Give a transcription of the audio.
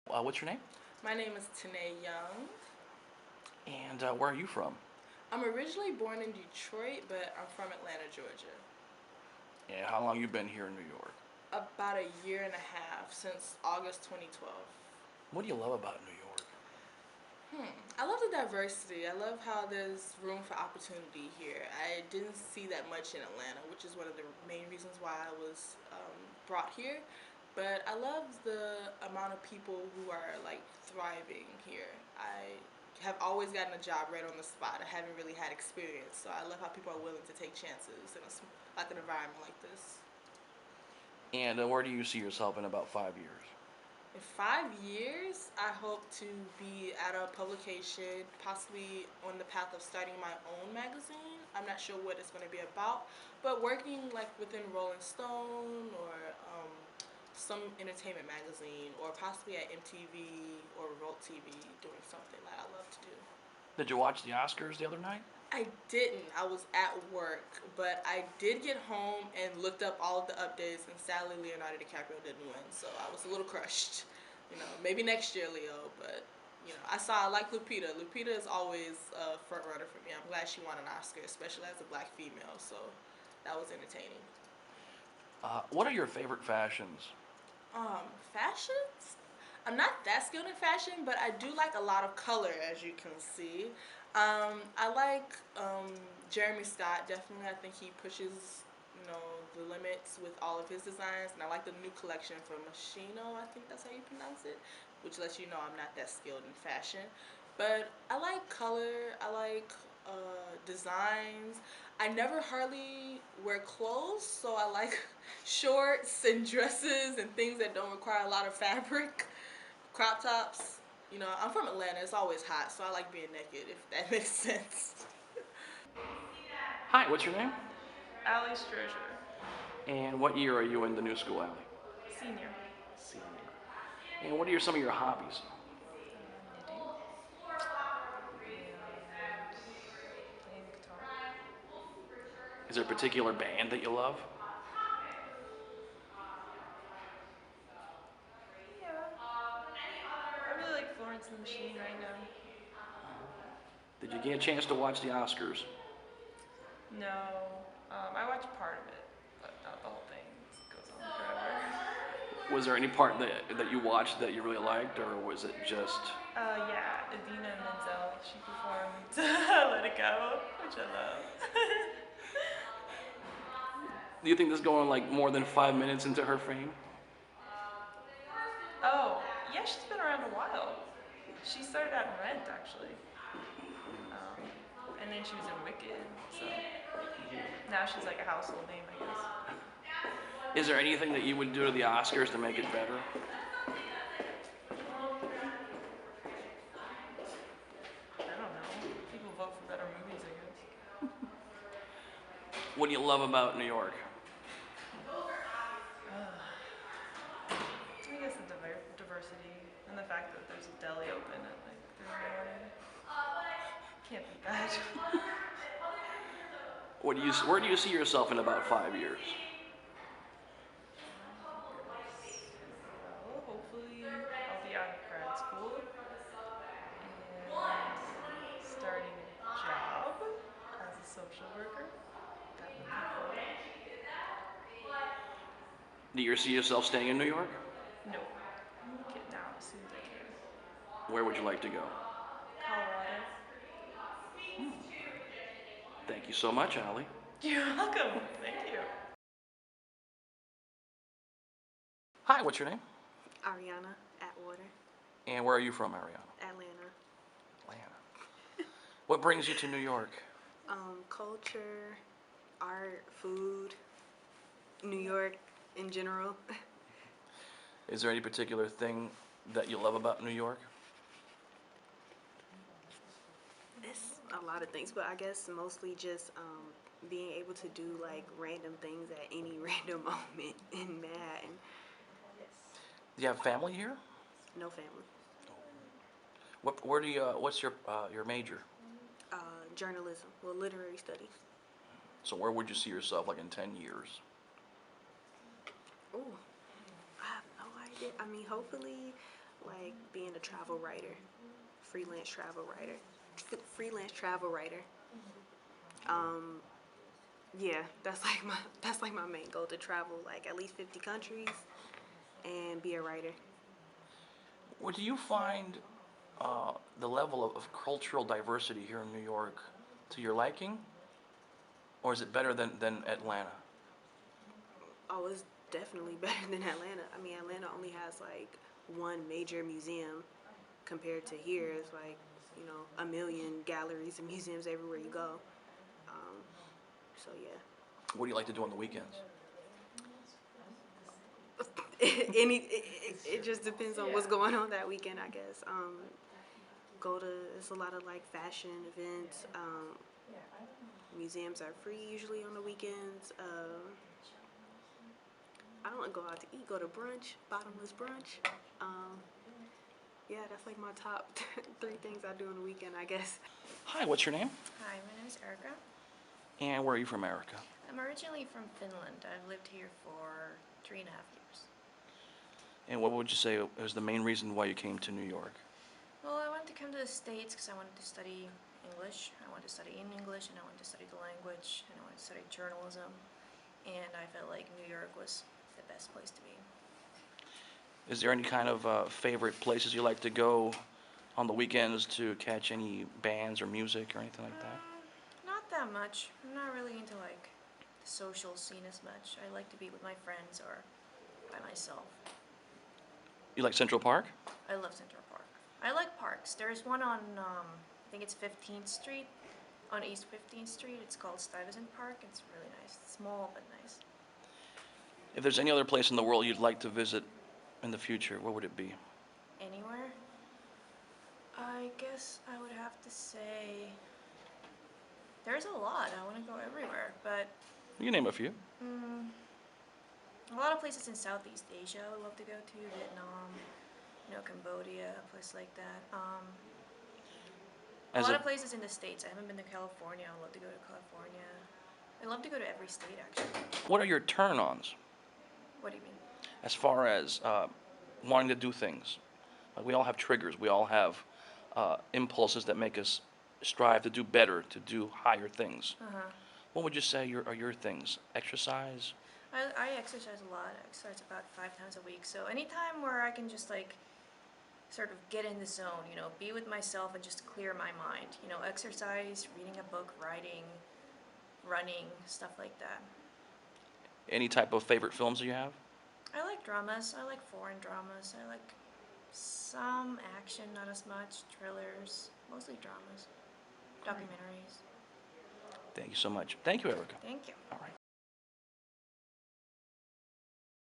What's your name? My name is Tanae Young. And where are you from? I'm originally born in Detroit, but I'm from Atlanta, Georgia. And how long you been here in New York? About a year and a half, since August 2012. What do you love about New York? I love the diversity. I love how there's room for opportunity here. I didn't see that much in Atlanta, which is one of the main reasons why I was brought here. But I love the amount of people who are like thriving here. I have always gotten a job right on the spot. I haven't really had experience, so I love how people are willing to take chances in like an environment like this. And where do you see yourself in about 5 years? In 5 years, I hope to be at a publication, possibly on the path of starting my own magazine. I'm not sure what it's going to be about, but working like within Rolling Stone or some entertainment magazine, or possibly at MTV or Revolt TV, doing something that I love to do. Did you watch the Oscars the other night? I didn't. I was at work, but I did get home and looked up all of the updates, and sadly, Leonardo DiCaprio didn't win, so I was a little crushed. Maybe next year, Leo, but I like Lupita. Lupita is always a front runner for me. I'm glad she won an Oscar, especially as a black female, so that was entertaining. What are your favorite fashions? Fashions? I'm not that skilled in fashion, but I do like a lot of color, as you can see. I like Jeremy Scott. Definitely, I think he pushes the limits with all of his designs, and I like the new collection from Moschino. I think that's how you pronounce it, which lets you know I'm not that skilled in fashion. But I like color. I like designs. I never hardly wear clothes, so I like shorts and dresses and things that don't require a lot of fabric. Crop tops. I'm from Atlanta. It's always hot, so I like being naked, if that makes sense. Hi, what's your name? Ali's Treasure. And what year are you in the new school, Allie? Senior. Senior. And what are some of your hobbies? Knitting. And playing guitar. Is there a particular band that you love? Yeah. I really like Florence and the Machine right now. Did you get a chance to watch the Oscars? No. I watched part of it, but not the whole thing. It goes on forever. Was there any part that you watched that you really liked, or was it just... Yeah. Idina Menzel. She performed Let It Go, which I love. Do you think this is going like more than 5 minutes into her fame? Oh, yeah, she's been around a while. She started out in Rent, actually. And then she was in Wicked, so now she's like a household name, I guess. Is there anything that you would do to the Oscars to make it better? I don't know. People vote for better movies, I guess. What do you love about New York? I guess the diversity and the fact that there's a deli open at like 3 in the morning. Can't be bad. Where do you see yourself in about 5 years? Well, hopefully I'll be out of grad school and starting a job as a social worker. That would be cool. Do you see yourself staying in New York? No, I'm gonna get down as soon as I can. Where would you like to go? Colorado. Thank you so much, Allie. You're welcome. Thank you. Hi, what's your name? Ariana Atwater, And where are you from, Ariana? Atlanta. Atlanta. What brings you to New York? Culture, art, food, New York in general. Is there any particular thing that you love about New York? It's a lot of things, but I guess mostly just being able to do like random things at any random moment in Manhattan. Do you have family here? No family. What's your major? Journalism, well, literary studies. So where would you see yourself like in 10 years? Oh, I have no idea. I mean, hopefully like being a travel writer, freelance travel writer, freelance travel writer. Um, yeah, that's like my main goal, to travel like at least 50 countries and be a writer. What do you find the level of cultural diversity here in New York to your liking, or is it better than Atlanta? Oh, it's definitely better than Atlanta. I mean, Atlanta only has like one major museum compared to here. It's like, you know, a million galleries and museums everywhere you go. Um, so yeah. What do you like to do on the weekends? It just depends on what's going on that weekend, I guess. Go to, it's a lot of like fashion events. Museums are free usually on the weekends. I don't go out to eat. Go to brunch, bottomless brunch. Um, yeah, that's like my top three things I do on the weekend, I guess. Hi, what's your name? Hi, my name is Erica. And where are you from, Erica? I'm originally from Finland. I've lived here for 3.5 years. And what would you say is the main reason why you came to New York? Well, I wanted to come to the States because I wanted to study English. I wanted to study in English, and I wanted to study the language, and I wanted to study journalism. And I felt like New York was the best place to be. Is there any kind of favorite places you like to go on the weekends to catch any bands or music or anything like that? Not that much. I'm not really into like the social scene as much. I like to be with my friends or by myself. You like Central Park? I love Central Park. I like parks. There's one on, I think it's 15th Street, on East 15th Street. It's called Stuyvesant Park. It's really nice. It's small but nice. If there's any other place in the world you'd like to visit in the future, where would it be? Anywhere? I guess I would have to say there's a lot. I want to go everywhere, but You can name a few. a lot of places in Southeast Asia I would love to go to. Vietnam, Cambodia, a place like that. A As lot a- of places in the States. I haven't been to California. I would love to go to California. I'd love to go to every state, actually. What are your turn-ons What do you mean? as far as wanting to do things? Like we all have triggers. We all have impulses that make us strive to do better, to do higher things. What would you say are your things? Exercise? I exercise a lot. I exercise about 5 times a week. So anytime where I can just like sort of get in the zone, be with myself and just clear my mind. Exercise, reading a book, writing, running, stuff like that. Any type of favorite films that you have? I like dramas. I like foreign dramas. I like some action, not as much. Thrillers, mostly dramas. Documentaries. Thank you so much. Thank you, Erica. Thank you. All right.